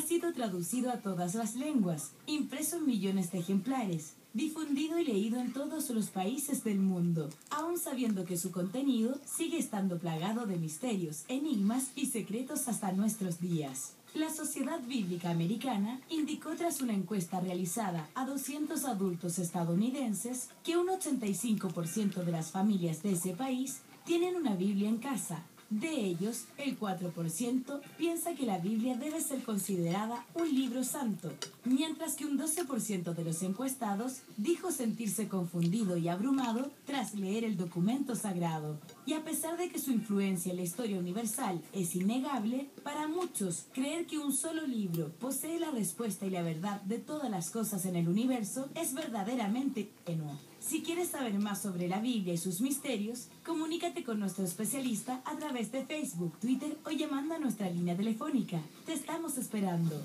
sido traducido a todas las lenguas, impreso en millones de ejemplares, difundido y leído en todos los países del mundo, aun sabiendo que su contenido sigue estando plagado de misterios, enigmas y secretos hasta nuestros días. La Sociedad Bíblica Americana indicó tras una encuesta realizada a 200 adultos estadounidenses que un 85% de las familias de ese país tienen una Biblia en casa. De ellos, el 4% piensa que la Biblia debe ser considerada un libro santo, mientras que un 12% de los encuestados dijo sentirse confundido y abrumado tras leer el documento sagrado. Y a pesar de que su influencia en la historia universal es innegable, para muchos, creer que un solo libro posee la respuesta y la verdad de todas las cosas en el universo es verdaderamente ingenuo. Si quieres saber más sobre la Biblia y sus misterios, comunícate con nuestro especialista a través de Facebook, Twitter o llamando a nuestra línea telefónica. Te estamos esperando.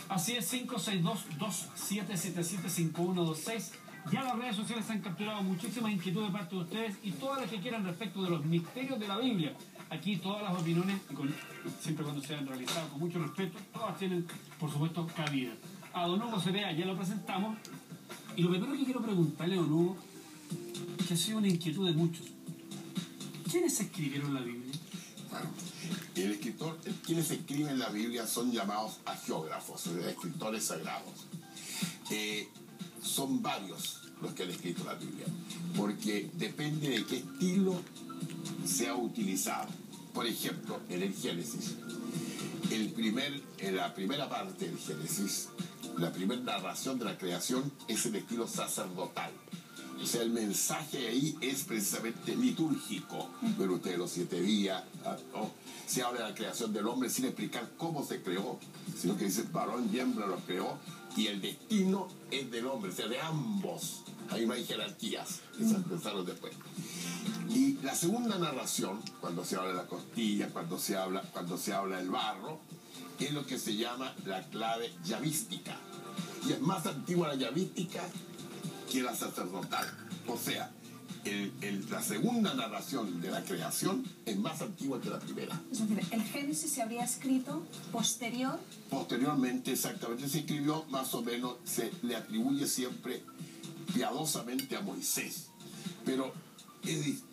Así es, 562-2777-5126. Ya las redes sociales han capturado muchísimas inquietudes de parte de ustedes y todas las que quieran respecto de los misterios de la Biblia. Aquí todas las opiniones, siempre cuando sean realizadas con mucho respeto, todas tienen, por supuesto, cabida. A don Hugo Cepeda ya lo presentamos. Y lo primero que quiero preguntarle a don Hugo, que ha sido una inquietud de muchos, ¿quiénes escribieron la Biblia? Bueno, quienes escriben la Biblia son llamados agiógrafos, escritores sagrados. Son varios los que han escrito la Biblia, porque depende de qué estilo se ha utilizado. Por ejemplo, en el Génesis, en la primera parte del Génesis, la primera narración de la creación es el estilo sacerdotal. O sea, el mensaje ahí es precisamente litúrgico. Pero ustedes los 7 días, ¿no? Se habla de la creación del hombre sin explicar cómo se creó, sino que dice varón y hembra lo creó y el destino es del hombre, o sea, de ambos. Ahí no hay jerarquías, esas pensaron después. Y la segunda narración, cuando se habla de la costilla, cuando se habla del barro, es lo que se llama la clave llavística. Y es más antigua la llavística que la sacerdotal. O sea, la segunda narración de la creación es más antigua que la primera. Es decir, el Génesis se habría escrito posteriormente, exactamente, se escribió más o menos, se le atribuye siempre piadosamente a Moisés. Pero es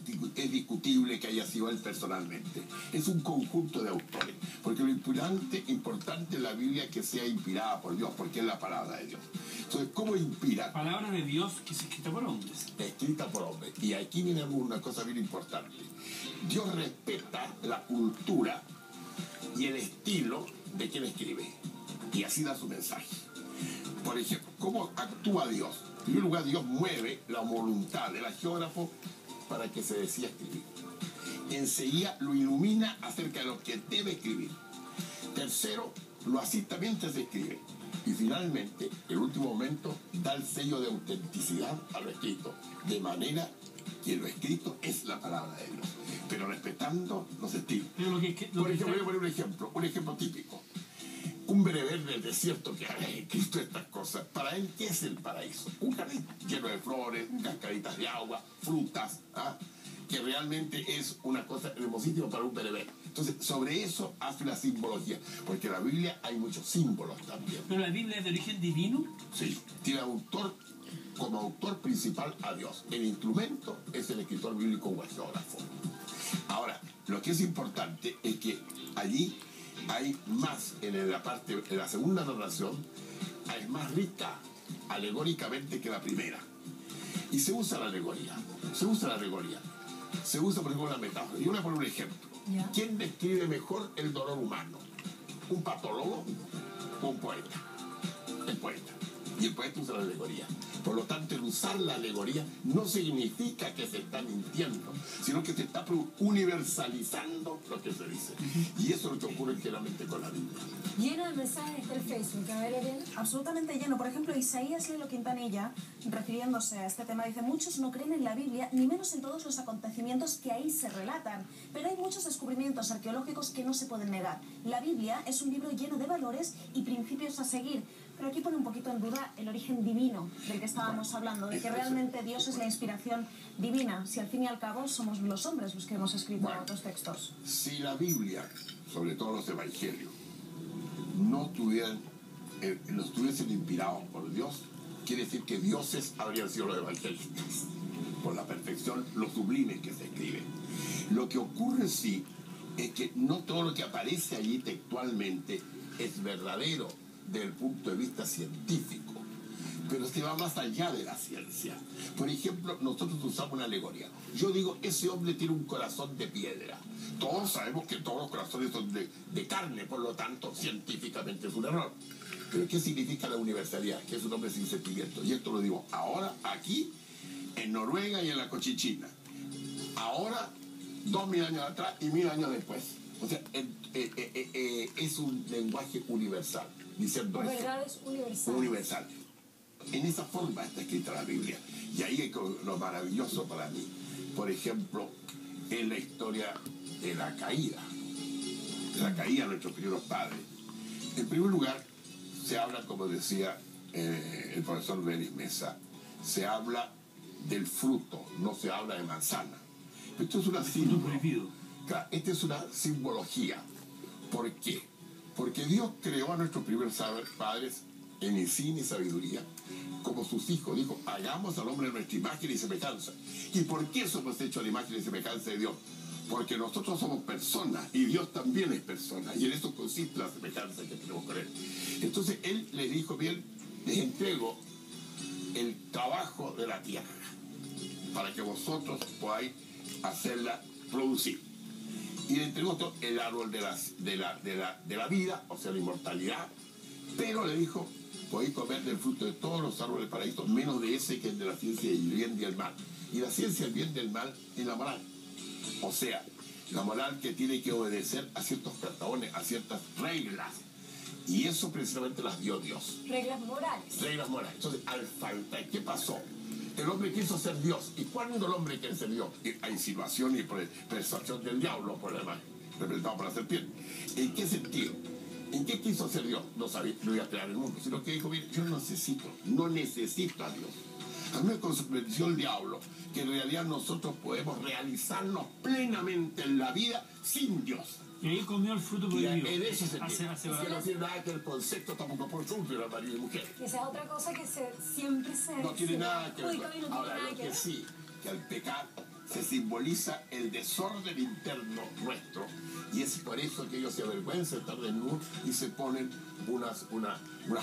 discutible que haya sido él personalmente. Es un conjunto de autores, porque lo importante en la Biblia es que sea inspirada por Dios, porque es la palabra de Dios. Entonces, ¿cómo inspira? Palabra de Dios que es escrita por hombres. Escrita por hombres. Y aquí viene una cosa bien importante. Dios respeta la cultura y el estilo de quien escribe. Y así da su mensaje. Por ejemplo, ¿cómo actúa Dios? En primer lugar, Dios mueve la voluntad del geógrafo para que se decida escribir. Enseguida lo ilumina acerca de lo que debe escribir. Tercero, lo asistamente se escribe. Y finalmente, el último momento, da el sello de autenticidad a lo escrito, de manera que lo escrito es la palabra de Dios, pero respetando los estilos. Por ejemplo, voy a poner un ejemplo típico. Un bereber del desierto que ha escrito estas cosas, para él, ¿qué es el paraíso? Un jardín lleno de flores, cascaditas de agua, frutas, que realmente es una cosa hermosísima para un bereber. Entonces, sobre eso hace la simbología, porque en la Biblia hay muchos símbolos también. ¿Pero la Biblia es de origen divino? Sí, tiene como autor principal a Dios. El instrumento es el escritor bíblico o el geógrafo. Ahora, lo que es importante es que allí hay más, en la segunda narración, es más rica alegóricamente que la primera. Y se usa la alegoría. Se usa, por ejemplo, la metáfora. Yo voy a poner un ejemplo. ¿Quién describe mejor el dolor humano? ¿Un patólogo o un poeta? El poeta. Y el poeta usa la alegoría. Por lo tanto, el usar la alegoría no significa que se está mintiendo, sino que se está universalizando lo que se dice. Y eso es lo que ocurre generalmente con la Biblia. Lleno de mensajes del Facebook, a ver, Elena. Absolutamente lleno. Por ejemplo, Isaías Lelo Quintanilla, refiriéndose a este tema, dice: muchos no creen en la Biblia, ni menos en todos los acontecimientos que ahí se relatan. Pero hay muchos descubrimientos arqueológicos que no se pueden negar. La Biblia es un libro lleno de valores y principios a seguir. Pero aquí pone un poquito en duda el origen divino del que estábamos hablando, de que realmente Dios es la inspiración divina, si al fin y al cabo somos los hombres los que hemos escrito otros textos. Si la Biblia, sobre todo los evangelios, no estuviesen inspirados por Dios, quiere decir que dioses habrían sido los evangelistas, por la perfección, lo sublime que se escribe. Lo que ocurre sí es que no todo lo que aparece allí textualmente es verdadero desde el punto de vista científico, pero se va más allá de la ciencia. Por ejemplo, nosotros usamos una alegoría. Yo digo, ese hombre tiene un corazón de piedra. Todos sabemos que todos los corazones son de carne, por lo tanto, científicamente es un error. Pero ¿qué significa la universalidad? Que es un hombre sin sentimiento. Y esto lo digo ahora, aquí, en Noruega y en la Cochinchina. Ahora, 2000 años atrás y 1000 años después. O sea, es un lenguaje universal, diciendo eso. Verdad es universal. Universal. En esa forma está escrita la Biblia. Y ahí es lo maravilloso para mí. Por ejemplo, en la historia de la caída. De la caída de nuestros primeros padres. En primer lugar, se habla, como decía el profesor Belis Mesa, se habla del fruto, no se habla de manzana. Esto es una claro, esta es una simbología. ¿Por qué? Porque Dios creó a nuestros primeros padres en insignia y sabiduría como sus hijos. Dijo, hagamos al hombre a nuestra imagen y semejanza. ¿Y por qué somos hechos a la imagen y semejanza de Dios? Porque nosotros somos personas y Dios también es persona. Y en eso consiste la semejanza que tenemos con Él. Entonces Él les dijo, bien, les entrego el trabajo de la tierra para que vosotros podáis hacerla producir. Y le entregó todo el árbol de la vida, o sea, la inmortalidad. Pero le dijo, podéis comer del fruto de todos los árboles del paraíso, menos de ese que es de la ciencia del bien y el mal. Y la ciencia del bien y del mal es la moral. O sea, la moral que tiene que obedecer a ciertos cartabones, a ciertas reglas. Y eso precisamente las dio Dios. Reglas morales. Reglas morales. Entonces, al falta, ¿qué pasó? El hombre quiso ser Dios. ¿Y cuándo el hombre quiere ser Dios? A insinuación y persuasión del diablo, por demás, representado por la serpiente. ¿En qué sentido? ¿En qué quiso ser Dios? No sabía, no iba a crear el mundo, sino que dijo, mire, yo no necesito a Dios. A mí me convenció el diablo que en realidad nosotros podemos realizarnos plenamente en la vida sin Dios. Y ahí comió el fruto prohibido. En ese sentido. Hace no tiene nada que el concepto tampoco por suyo, marido y mujer. Esa es otra cosa que siempre se... No tiene nada que ver. Ahora, nada lo que que ver. sí, que al pecar se simboliza el desorden interno nuestro. Y es por eso que ellos se avergüenzan de estar desnudos y se ponen unas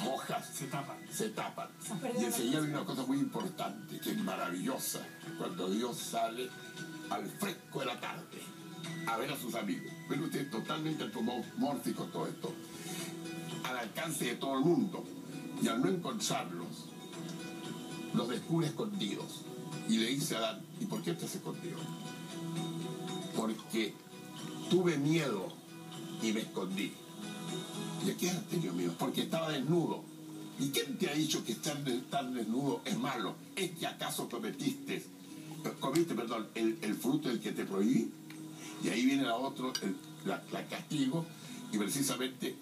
hojas. Se tapan. Y enseguida hay una cosa muy importante, que es maravillosa, cuando Dios sale al fresco de la tarde a ver a sus amigos. Ven ustedes, totalmente antropomórfico todo esto, al alcance de todo el mundo. Y al no encontrarlos, los descubre escondidos. Y le dice a Adán, ¿y por qué estás escondido? Porque tuve miedo y me escondí. ¿Y a qué has tenido miedo? Porque estaba desnudo. ¿Y quién te ha dicho que estar desnudo es malo? ¿Es que acaso comiste el fruto del que te prohibí? Y ahí viene la castigo, y precisamente,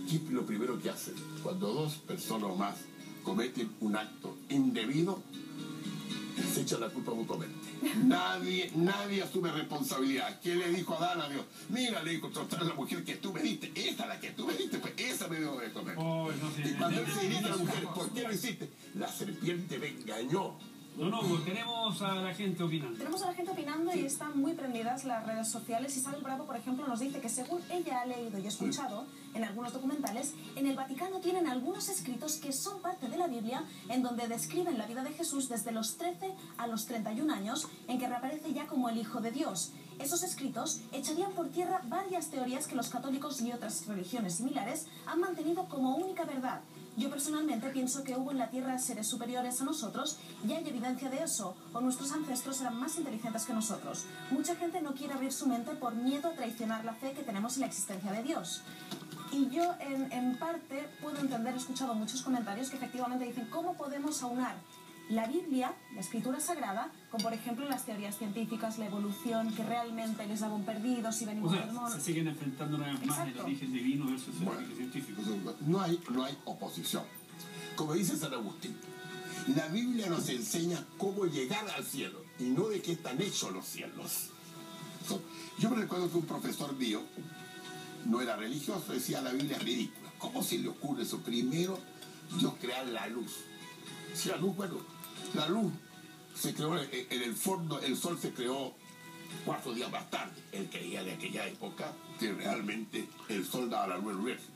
¿qué es lo primero que hacen? Cuando dos personas más cometen un acto indebido, se echan la culpa mutuamente. Nadie asume responsabilidad. ¿Qué le dijo Adán a Dios? Mira, le dijo, tratar a la mujer que tú me diste. Esa la que tú me diste, pues esa me debo de comer. Y cuando él se dirige a la mujer, ¿por qué lo hiciste? La serpiente me engañó. No, tenemos a la gente opinando. Tenemos a la gente opinando y están muy prendidas las redes sociales. Isabel Bravo, por ejemplo, nos dice que según ella ha leído y escuchado en algunos documentales, en el Vaticano tienen algunos escritos que son parte de la Biblia, en donde describen la vida de Jesús desde los 13 a los 31 años, en que reaparece ya como el Hijo de Dios. Esos escritos echarían por tierra varias teorías que los católicos y otras religiones similares han mantenido como única verdad. Yo personalmente pienso que hubo en la Tierra seres superiores a nosotros y hay evidencia de eso, o nuestros ancestros eran más inteligentes que nosotros. Mucha gente no quiere abrir su mente por miedo a traicionar la fe que tenemos en la existencia de Dios. Y yo en parte puedo entender, he escuchado muchos comentarios que efectivamente dicen cómo podemos aunar la Biblia, la escritura sagrada, con por ejemplo las teorías científicas, la evolución, que realmente les daban perdidos y venimos del mono. Se siguen enfrentando una vez más el origen divino versus el origen científico. No hay oposición. Como dice San Agustín, la Biblia nos enseña cómo llegar al cielo y no de qué están hechos los cielos. Yo me recuerdo que un profesor mío no era religioso, decía la Biblia es ridícula. ¿Cómo se le ocurre eso? Primero, Dios crea la luz. Si la luz, bueno, la luz se creó en el fondo, el sol se creó 4 días más tarde. Él creía de aquella época que realmente el sol daba la luz al universo.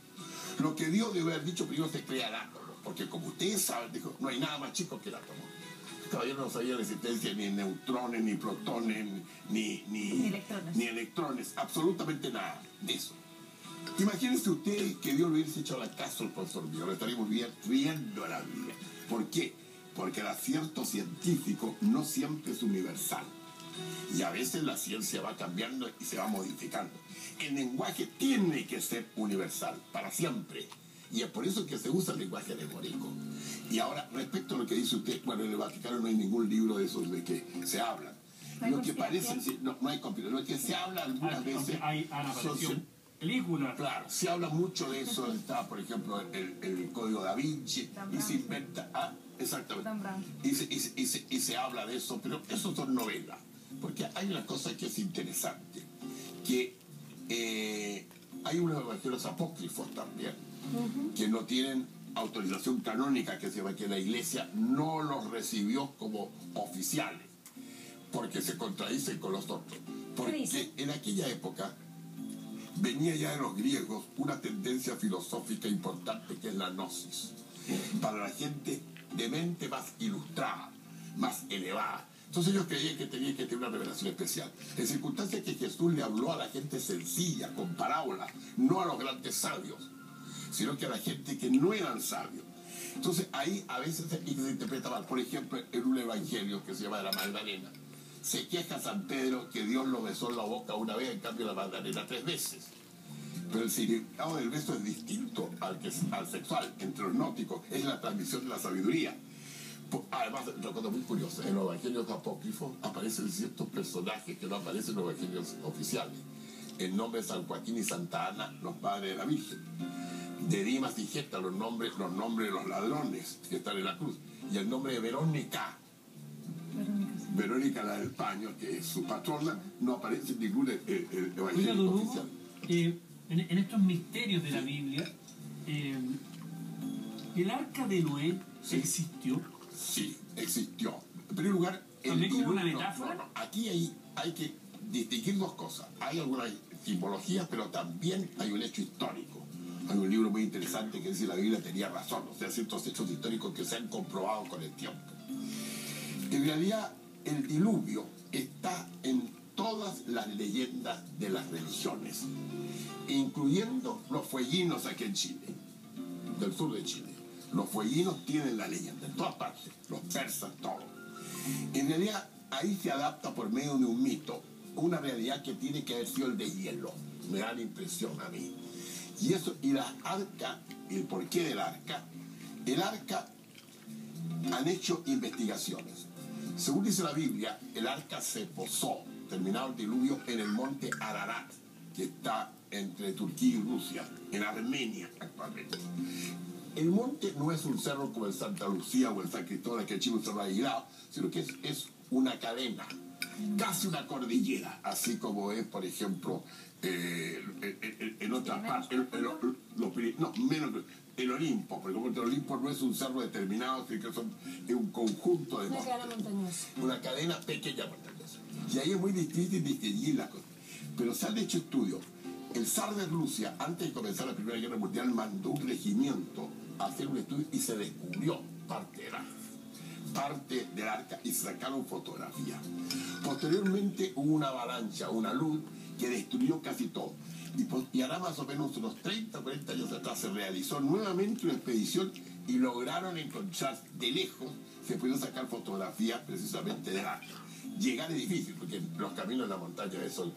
Lo que Dios debe haber dicho primero se crea el átomo, porque como ustedes saben, dijo, no hay nada más chico que el átomo. Todavía no sabía la existencia ni neutrones, ni protones, ni electrones, absolutamente nada de eso. Imagínense ustedes que Dios le hubiese hecho caso al profesor mío, le estaríamos riendo a la vida. ¿Por qué? Porque el acierto científico no siempre es universal. Y a veces la ciencia va cambiando y se va modificando. El lenguaje tiene que ser universal, para siempre. Y es por eso que se usa el lenguaje alegórico. Y ahora, respecto a lo que dice usted, bueno, en el Vaticano no hay ningún libro de esos de que se habla. Lo que parece, no hay conspiración, lo que se habla algunas veces... Hay películas. Claro, se habla mucho de eso. Está, por ejemplo, el Código Da Vinci, y se inventa... Ah, exactamente. Y se habla de eso, pero eso son novelas. Porque hay una cosa que es interesante, que hay unos evangelios apócrifos también, que no tienen autorización canónica, que se ve que la iglesia no los recibió como oficiales, porque se contradicen con los otros. Porque en aquella época venía ya de los griegos una tendencia filosófica importante que es la gnosis, para la gente de mente más ilustrada, más elevada. Entonces ellos creían que tenían que tener una revelación especial. En circunstancias que Jesús le habló a la gente sencilla, con parábolas, no a los grandes sabios, sino que a la gente que no eran sabios. Entonces ahí a veces se interpreta mal. Por ejemplo, en un evangelio que se llama de la Magdalena, se queja San Pedro que Dios lo besó en la boca una vez, en cambio la Magdalena 3 veces. Pero el significado del beso es distinto al sexual. Entre los gnósticos es la transmisión de la sabiduría. Además, otra cosa muy curiosa, en los evangelios apócrifos aparecen ciertos personajes que no aparecen en los evangelios oficiales. El nombre de San Joaquín y Santa Ana, los padres de la Virgen. De Dimas y Gesta, los nombres de los ladrones que están en la cruz. Y el nombre de Verónica. Verónica, la del paño, que es su patrona, no aparece en ningún evangelio oficial. En estos misterios de la Biblia, ¿el arca de Noé existió? Sí, existió. En primer lugar, ¿también como una metáfora? No. Aquí hay que distinguir dos cosas. Hay alguna simbología, pero también hay un hecho histórico. Hay un libro muy interesante que dice que la Biblia tenía razón, o sea, ciertos hechos históricos que se han comprobado con el tiempo. En realidad, el diluvio está en todas las leyendas de las religiones, incluyendo los fueguinos aquí en Chile, del sur de Chile. Los fueguinos tienen la leyenda en todas partes, los persas, todo. En realidad, ahí se adapta por medio de un mito, una realidad que tiene que haber sido el de hielo. Me da la impresión a mí. Y eso, y las arcas, el porqué del arca, el arca han hecho investigaciones. Según dice la Biblia, el arca se posó, terminado el diluvio, en el monte Ararat, que está entre Turquía y Rusia, en Armenia actualmente. El monte no es un cerro como el Santa Lucía o el San Cristóbal, que el Chivo Cerro aislado, sino que es una cadena, casi una cordillera, así como es, por ejemplo, en otras partes, el Olimpo, porque el Olimpo no es un cerro determinado, sino que es un conjunto de montes. Una cadena montañosa. Una cadena pequeña montañosa. Y ahí es muy difícil distinguir las cosas. Pero se han hecho estudios. El zar de Rusia, antes de comenzar la Primera Guerra Mundial, mandó un regimiento a hacer un estudio y se descubrió parte del arca y se sacaron fotografías. Posteriormente hubo una avalancha, una luz que destruyó casi todo. Y ahora más o menos unos 30 o 40 años atrás se realizó nuevamente una expedición y lograron encontrar de lejos, se pudieron sacar fotografías precisamente del arca. Llegar es difícil porque los caminos en la montaña son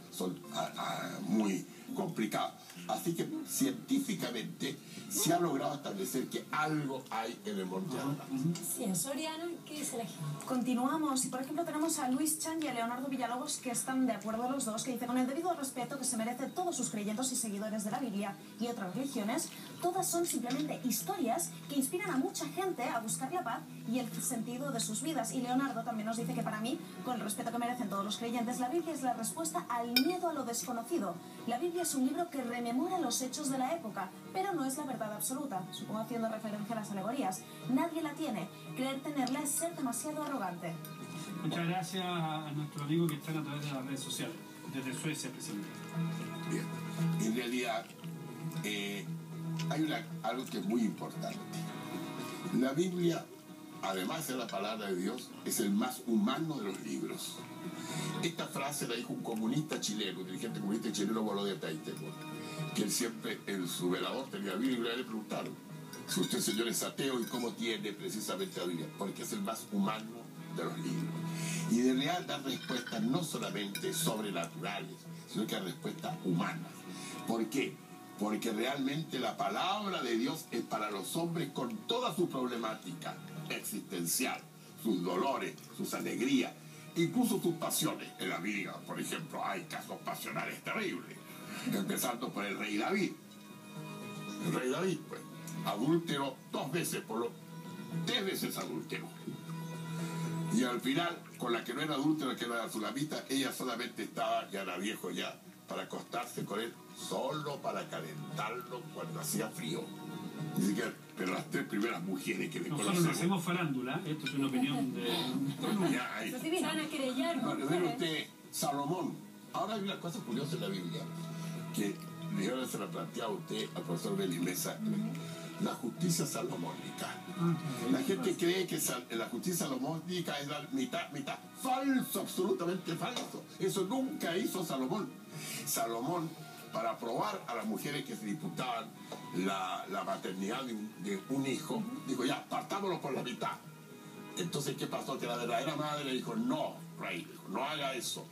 muy complicados. Así que científicamente se ha logrado establecer que algo hay en el monte Ararat. Sí, Soriano, ¿qué dice la gente? Continuamos y por ejemplo tenemos a Luis Chan y a Leonardo Villalobos que están de acuerdo los dos, que dice con el debido respeto que se merecen todos sus creyentes y seguidores de la Biblia y otras religiones, todas son simplemente historias que inspiran a mucha gente a buscar la paz y el sentido de sus vidas. Y Leonardo también nos dice que para mí, con el respeto que merecen todos los creyentes, la Biblia es la respuesta al miedo a lo desconocido. La Biblia es un libro que rememora los hechos de la época, pero no es la verdad absoluta, supongo haciendo referencia a las alegorías. Nadie la tiene. Creer tenerla es ser demasiado arrogante. Muchas gracias a nuestro amigo que están a través de las redes sociales, desde Suecia precisamente. Bien. En realidad, hay algo que es muy importante. La Biblia, además de la palabra de Dios, es el más humano de los libros. Esta frase la dijo un comunista chileno, un dirigente comunista chileno, Volodya Taitemo, que él siempre en su velador tenía la Biblia y le preguntaron: si usted, señor, es ateo, ¿y cómo tiene precisamente la Biblia? Porque es el más humano de los libros. Y de real da respuestas no solamente sobrenaturales, sino que respuestas humanas. ¿Por qué? Porque realmente la palabra de Dios es para los hombres con toda su problemática existencial, sus dolores, sus alegrías, incluso sus pasiones. En la Biblia, por ejemplo, hay casos pasionales terribles, empezando por el rey David. El rey David, pues, adúltero 2 veces, 3 veces adúltero. Y al final, con la que no era adúltera, que era sulamita, ella solamente estaba, ya era viejo ya, para acostarse con él, solo para calentarlo cuando hacía frío. Ni siquiera, pero las 3 primeras mujeres que le Nosotros no hacemos farándula, esto es una opinión de... Ya, ahí. Se van a querellar, ¿no? Pero ve usted, Salomón. Ahora hay una cosa curiosa en la Biblia, que yo se la planteaba a usted, al profesor Belimesa, la justicia salomónica. La gente cree que la justicia salomónica es la mitad. Falso, absolutamente falso. Eso nunca hizo Salomón. Salomón, para probar a las mujeres que se disputaban la maternidad de un hijo, dijo: ya, partámoslo por la mitad. Entonces, ¿qué pasó? Que la verdadera madre dijo: no, rey, no haga eso.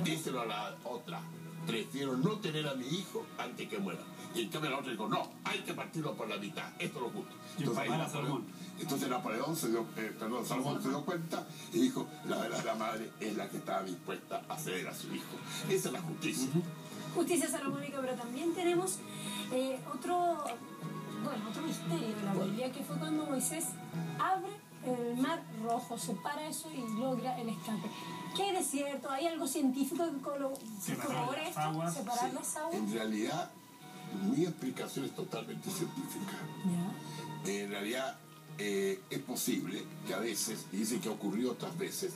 Díselo a la otra. Prefiero no tener a mi hijo antes que muera. Y en cambio la otra dijo: no, hay que partirlo por la mitad. Esto es lo justo. Entonces Salomón se dio cuenta y dijo: la verdadera madre es la que estaba dispuesta a ceder a su hijo. Esa es la justicia. Justicia salomónica, pero también tenemos otro misterio de la Biblia, que fue cuando Moisés abre el mar Rojo, separa eso y logra el escape. ¿Qué hay de cierto? ¿Hay algo científico que corrobore esto? ¿Separar las aguas? En realidad, mi explicación es totalmente científica. En realidad, es posible que a veces, y dice que ocurrió otras veces,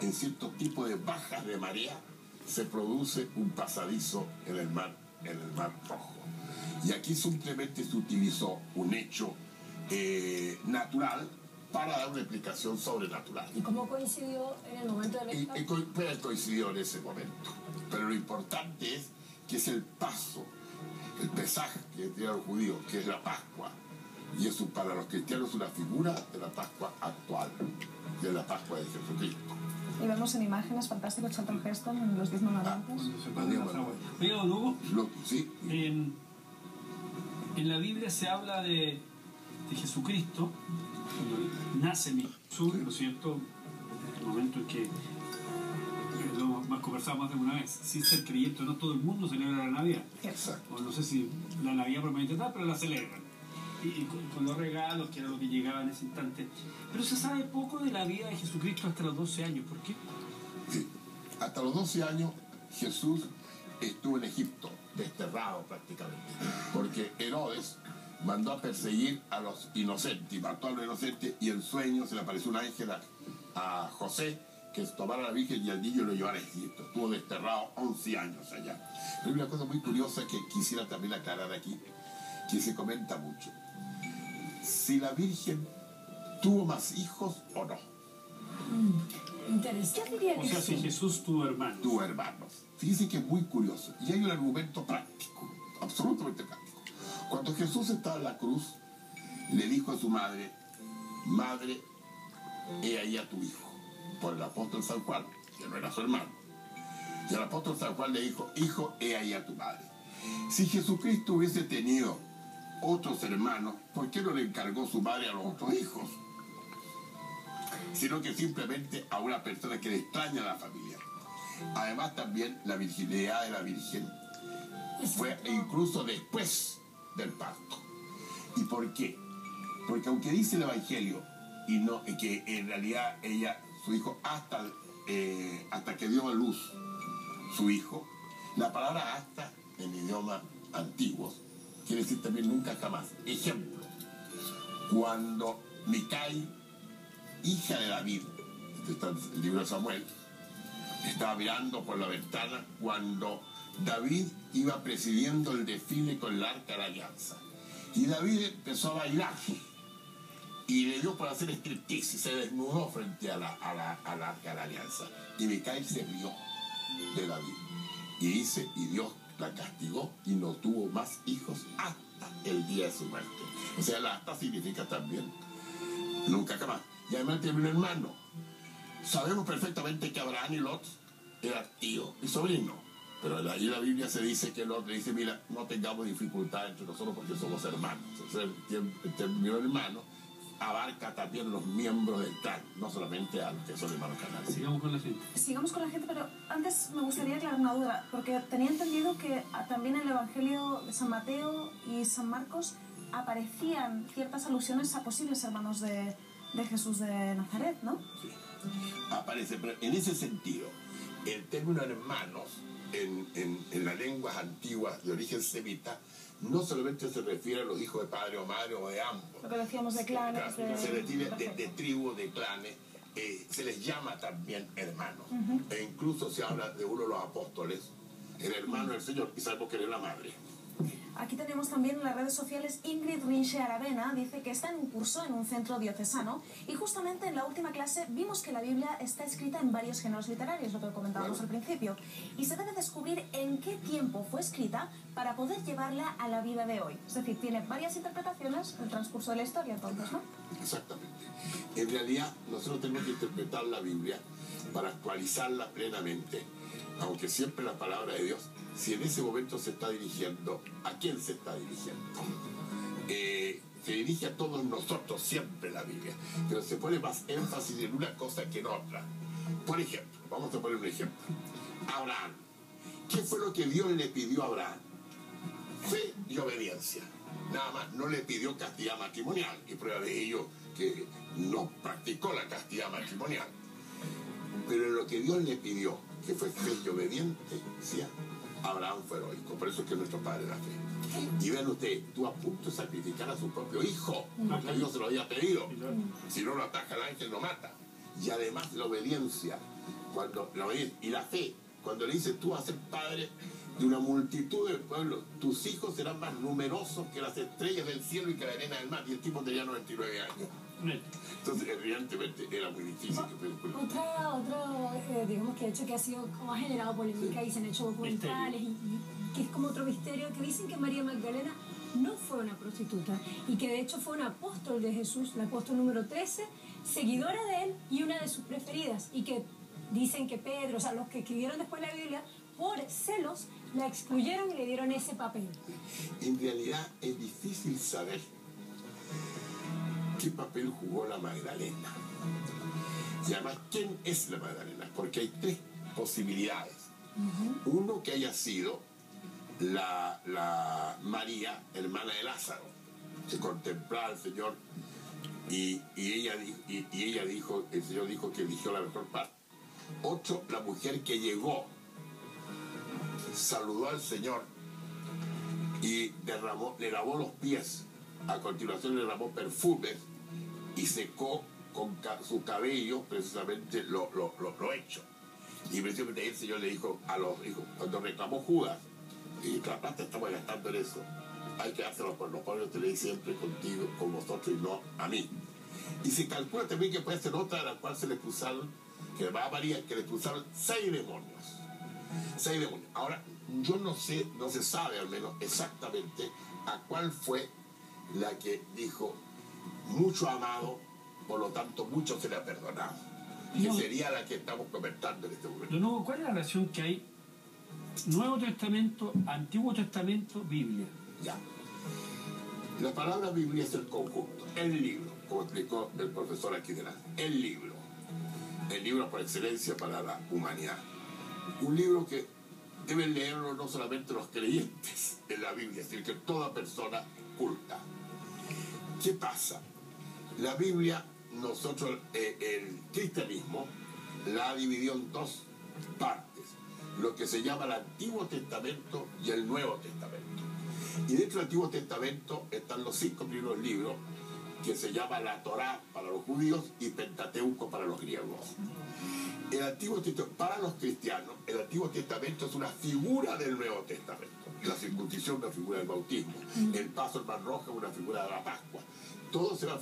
en ciertos tipos de bajas de marea, se produce un pasadizo en el mar Rojo. Y aquí simplemente se utilizó un hecho natural para dar una explicación sobrenatural. ¿Y cómo coincidió en el momento del escape? Coincidió en ese momento. Pero lo importante es que es el paso, el pesaje que tienen los judíos, que es la Pascua. Y eso para los cristianos es una figura de la Pascua actual, de la Pascua de Jesucristo. Y vemos en imágenes fantásticos Charlton Heston en los 10 mandamientos. Pero Hugo, sí. En la Biblia se habla de Jesucristo, cuando nace Jesús, ¿no es cierto? En el momento en que lo hemos conversado más de una vez, sin ser creyente, no todo el mundo celebra la Navidad. Exacto. O no sé si la Navidad propiamente tal, pero la celebran. Y con los regalos, que era lo que llegaba en ese instante. Pero se sabe poco de la vida de Jesucristo hasta los 12 años. ¿Por qué? Sí. Hasta los 12 años Jesús estuvo en Egipto, desterrado prácticamente, porque Herodes mandó a perseguir a los inocentes, y mató a los inocentes, y en sueños se le apareció un ángel a José, que tomara a la Virgen y al niño lo llevara a Egipto. Estuvo desterrado 11 años allá. Pero hay una cosa muy curiosa que quisiera también aclarar aquí, que se comenta mucho. Si la Virgen tuvo más hijos o no. Interesante. O sea, si Jesús tuvo hermanos. Tuvo hermanos. Fíjense que es muy curioso. Y hay un argumento práctico, absolutamente práctico. Cuando Jesús estaba en la cruz, le dijo a su madre: madre, he ahí a tu hijo. Por el apóstol San Juan, que no era su hermano. Y el apóstol San Juan le dijo: hijo, he ahí a tu madre. Si Jesucristo hubiese tenido otros hermanos, ¿por qué no le encargó su madre a los otros hijos? Sino que simplemente a una persona que le extraña a la familia. Además, también la virginidad de la Virgen fue incluso después del parto. ¿Y por qué? Porque aunque dice el Evangelio, y que en realidad su hijo, hasta que dio a luz su hijo. La palabra hasta en idioma antiguo quiere decir también nunca jamás. Ejemplo, cuando Mical, hija de David, este está en el libro de Samuel, estaba mirando por la ventana cuando David iba presidiendo el desfile con el Arca de la Alianza. Y David empezó a bailar y le dio por hacer striptease y se desnudó frente al Arca de la Alianza. Y Mical se rió de David. Y dice, y Dios la castigó y no tuvo más hijos hasta el día de su muerte. O sea, la hasta significa también nunca jamás. Y además tiene un hermano. Sabemos perfectamente que Abraham y Lot eran tío y sobrino. Pero ahí en la Biblia se dice que Lot le dice, mira, no tengamos dificultad entre nosotros porque somos hermanos. O sea, el término hermano abarca también los miembros del clan, no solamente a los que son hermanos canales. Sigamos con la gente. Sigamos con la gente, pero antes me gustaría aclarar una duda, porque tenía entendido que también en el Evangelio de San Mateo y San Marcos aparecían ciertas alusiones a posibles hermanos de Jesús de Nazaret, ¿no? Sí, aparece, pero en ese sentido, el término hermanos en las lenguas antiguas de origen semita no solamente se refiere a los hijos de padre o madre o de ambos. Lo que decíamos de clanes. Claro, se refiere de tribus, de clanes, se les llama también hermanos. E incluso se habla de uno de los apóstoles, el hermano del Señor, y sabemos que era la madre. Aquí tenemos también en las redes sociales Ingrid Rinche Aravena, dice que está en un curso en un centro diocesano y justamente en la última clase vimos que la Biblia está escrita en varios géneros literarios, lo que comentábamos al principio, y se debe descubrir en qué tiempo fue escrita para poder llevarla a la vida de hoy. Es decir, tiene varias interpretaciones en el transcurso de la historia, entonces, ¿no? Exactamente. En realidad, nosotros tenemos que interpretar la Biblia para actualizarla plenamente, aunque siempre la palabra de Dios, si en ese momento se está dirigiendo, ¿a quién se está dirigiendo? Se dirige a todos nosotros siempre la Biblia, pero se pone más énfasis en una cosa que en otra. Por ejemplo, vamos a poner un ejemplo. Abraham. ¿Qué fue lo que Dios le pidió a Abraham? Fe y obediencia. Nada más, no le pidió castidad matrimonial, y prueba de ello que no practicó la castidad matrimonial. Pero lo que Dios le pidió, que fue fe y obediencia, Abraham fue heroico, por eso es que nuestro padre era fe. Y vean ustedes, tú a punto de sacrificar a su propio hijo, porque Dios se lo había pedido. Si no lo ataca el ángel, lo mata. Y además la obediencia, y la fe, cuando le dice tú vas a ser padre de una multitud del pueblo, tus hijos serán más numerosos que las estrellas del cielo y que la arena del mar. Y el tipo tenía 99 años. Entonces, evidentemente, era muy difícil. Digamos que hecho que ha generado polémica y se han hecho documentales y que es como otro misterio, que dicen que María Magdalena no fue una prostituta y que de hecho fue un apóstol de Jesús, el apóstol número 13, seguidora de él y una de sus preferidas, y que dicen que Pedro, o sea, los que escribieron después la Biblia, por celos, la excluyeron y le dieron ese papel. En realidad es difícil saber qué papel jugó la Magdalena. Y además, ¿quién es la Magdalena? Porque hay tres posibilidades. Uno, que haya sido la María, hermana de Lázaro, que contemplaba al Señor y ella dijo, el Señor dijo que eligió la mejor parte. Otro, la mujer que llegó, saludó al Señor y le lavó los pies. A continuación le derramó perfumes y secó con su cabello precisamente lo hecho. Y precisamente el Señor le dijo a los hijos, cuando reclamó Judas, y la plata estamos gastando en eso, hay que hacerlo por los pobres, tenéis siempre contigo, con vosotros y no a mí. Y se calcula también que puede ser otra de la cual se le expulsaron, que va a María, que le expulsaron 6 demonios. 6 demonios. Ahora, yo no sé, no se sabe al menos exactamente a cuál fue la que dijo, mucho amado, por lo tanto mucho se le ha perdonado. Que sería la que estamos comentando en este momento. De nuevo, ¿cuál es la relación que hay Nuevo Testamento, Antiguo Testamento, Biblia? Ya. La palabra Biblia es el conjunto, el libro, como explicó el profesor aquí delante. El libro por excelencia para la humanidad. Un libro que deben leerlo no solamente los creyentes en la Biblia, sino que toda persona culta. ¿Qué pasa? La Biblia nosotros el cristianismo la ha dividido en dos partes, lo que se llama el Antiguo Testamento y el Nuevo Testamento. Y dentro del Antiguo Testamento están los 5 primeros libros, que se llama la Torá para los judíos y Pentateuco para los griegos. El Antiguo Testamento, para los cristianos, el Antiguo Testamento es una figura del Nuevo Testamento. La circuncisión es una figura del bautismo, el paso al Mar Rojo es una figura de la Pascua. Todo se va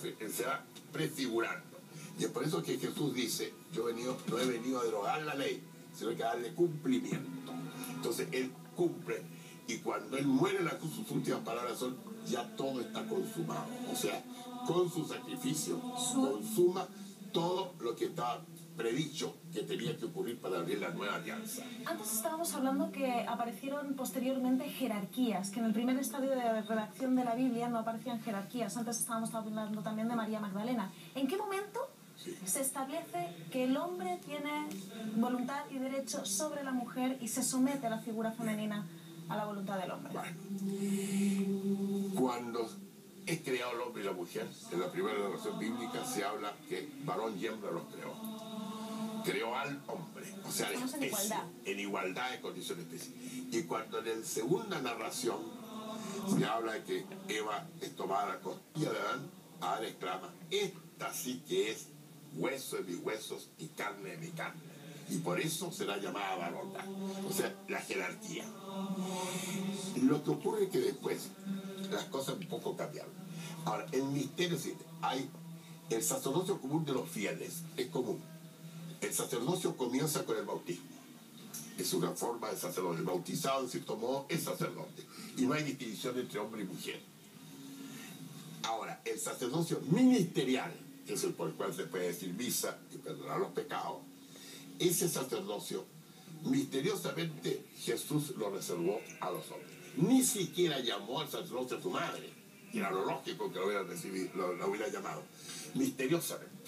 prefigurando. Y es por eso que Jesús dice, no he venido a derogar la ley, sino que a darle cumplimiento. Entonces Él cumple, y cuando Él muere en la cruz, sus últimas palabras son, ya todo está consumado. O sea, con su sacrificio consuma todo lo que estaba predicho que tenía que ocurrir para abrir la nueva alianza. Antes estábamos hablando que aparecieron posteriormente jerarquías, que en el primer estadio de redacción de la Biblia no aparecían jerarquías. Antes estábamos hablando también de María Magdalena. ¿En qué momento se establece que el hombre tiene voluntad y derecho sobre la mujer y se somete a la figura femenina a la voluntad del hombre? Bueno, cuando es creado el hombre y la mujer, en la primera narración bíblica se habla que varón y hembra los creó. Creó al hombre, o sea, la especie, en igualdad de condiciones específicas. Y cuando en la segunda narración se habla de que Eva es tomada la costilla de Adán, Adán exclama, esta sí que es hueso de mis huesos y carne de mi carne. Y por eso será llamada varona, o sea, la jerarquía. Lo que ocurre es que después las cosas un poco cambiaron. Ahora, el misterio es hay el sacerdocio común de los fieles, es común. El sacerdocio comienza con el bautismo. Es una forma de sacerdote. El bautizado, en cierto modo, es sacerdote. Y no hay distinción entre hombre y mujer. Ahora, el sacerdocio ministerial, que es el por el cual se puede decir misa y perdonar los pecados, ese sacerdocio, misteriosamente, Jesús lo reservó a los hombres. Ni siquiera llamó al sacerdocio a su madre, que era lo lógico que lo hubiera recibido, lo hubiera llamado. Misteriosamente.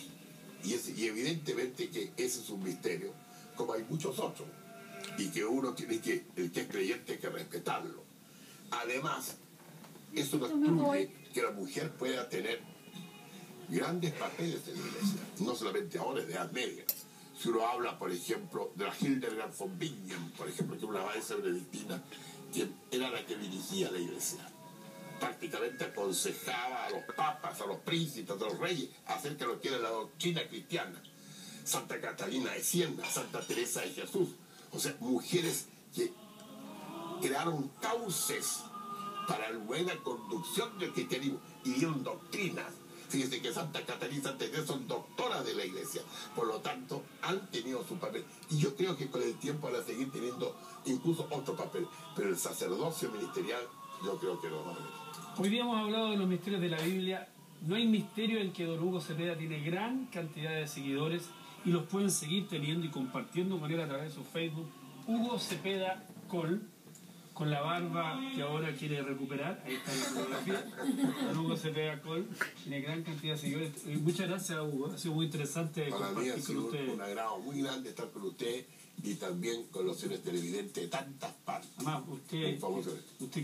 Y evidentemente que ese es un misterio, como hay muchos otros, y que uno tiene que, el que es creyente, hay que respetarlo. Además, eso no excluye que la mujer pueda tener grandes papeles en la iglesia, no solamente ahora, de Edad Media. Si uno habla, por ejemplo, de la Hildegard von Bingen, por ejemplo, que es una maestra benedictina, que era la que dirigía la iglesia. Prácticamente aconsejaba a los papas, a los príncipes, a los reyes, acerca de lo que era la doctrina cristiana. Santa Catalina de Siena, Santa Teresa de Jesús, o sea, mujeres que crearon cauces para la buena conducción del cristianismo y dieron doctrinas. Fíjense que Santa Catalina y Santa Teresa son doctoras de la iglesia, por lo tanto han tenido su papel. Y yo creo que con el tiempo van a seguir teniendo incluso otro papel, pero el sacerdocio ministerial yo creo que no va a haber. Hoy día hemos hablado de los misterios de la Biblia. No hay misterio en que don Hugo Cepeda tiene gran cantidad de seguidores y los pueden seguir teniendo y compartiendo con él a través de su Facebook. Hugo Cepeda Col, con la barba que ahora quiere recuperar. Ahí está la fotografía. Don Hugo Cepeda Col tiene gran cantidad de seguidores. Muchas gracias, Hugo. Ha sido muy interesante compartir con usted. Para mí ha sido un agrado muy grande estar con usted y también con los seres televidentes de tantas partes. Además, usted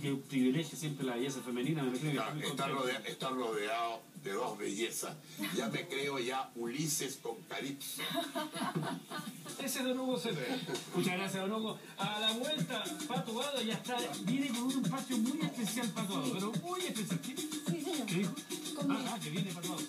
que privilegia siempre la belleza femenina, me creo que está rodeado de dos bellezas. Ya me creo Ulises con Calipso. Ese es don Hugo Cepeda. Muchas gracias, don Hugo. A la vuelta, Pato Vado ya está, viene con un espacio muy especial, Pato Vado, pero muy especial. ¿Qué dijo? Que viene Pato Vado.